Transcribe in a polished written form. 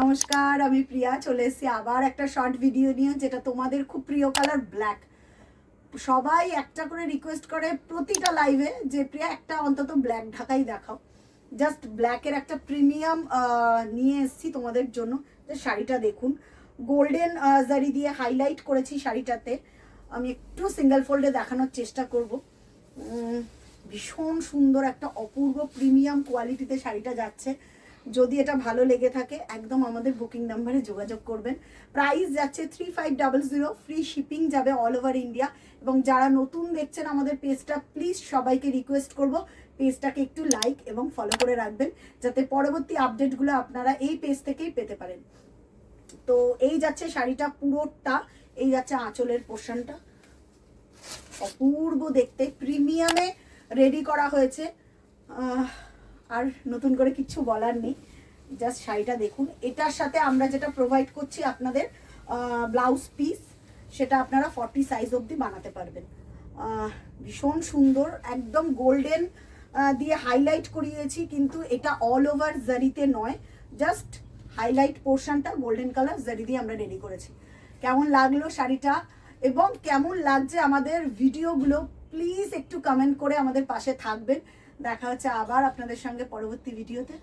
নমস্কার, আমি প্রিয়া চলে এসেছি আবার একটা শর্ট ভিডিও নিয়ে, যেটা তোমাদের খুব প্রিয় কালার ব্ল্যাক। সবাই একটা করে রিকোয়েস্ট করে প্রতিটা লাইভে যে প্রিয়া একটা অন্তত ব্ল্যাক ঢাকাই দেখাও। জাস্ট ব্ল্যাকের একটা প্রিমিয়াম নিয়ে এসেছি তোমাদের জন্য। যে শাড়িটা দেখুন, গোল্ডেন জারি দিয়ে হাইলাইট করেছি শাড়িটাতে। আমি একটু সিঙ্গেল ফোল্ডে দেখানোর চেষ্টা করব। ভীষণ সুন্দর একটা অপূর্ব প্রিমিয়াম কোয়ালিটিতে শাড়িটা যাচ্ছে। যদি এটা ভালো লেগে থাকে একদম আমাদের বুকিং নাম্বারে যোগাযোগ করবেন। প্রাইস যাচ্ছে 3500, ফ্রি শিপিং যাবে অল ওভার ইন্ডিয়া। এবং যারা নতুন দেখছেন আমাদের পেজটা, প্লিজ সবাইকে রিকোয়েস্ট করব পেজটাকে একটু লাইক এবং ফলো করে রাখবেন, যাতে পরবর্তী আপডেটগুলো আপনারা এই পেজ থেকেই পেতে পারেন। তো এই যাচ্ছে শাড়িটা পুরোটা, এই যাচ্ছে আঁচলের পোর্শনটা, অপূর্ব দেখতে, প্রিমিয়ামে রেডি করা হয়েছে। আর নতুন করে কিছু বলার নেই, জাস্ট শাড়িটা দেখুন। এটার সাথে আমরা যেটা প্রোভাইড করছি আপনাদের ব্লাউজ পিস, সেটা আপনারা 40 সাইজ অবধি বানাতে পারবেন। ভীষণ সুন্দর, একদম গোল্ডেন দিয়ে হাইলাইট করিয়েছি, কিন্তু এটা অল ওভার জারিতে নয়, জাস্ট হাইলাইট পোর্শনটা গোল্ডেন কালার জারি দিয়ে আমরা রেডি করেছি। কেমন লাগলো শাড়িটা এবং কেমন লাগছে আমাদের ভিডিওগুলো, প্লিজ একটু কমেন্ট করে আমাদের পাশে থাকবেন। দেখা হচ্ছে আবার আপনাদের সঙ্গে পরবর্তী ভিডিওতে।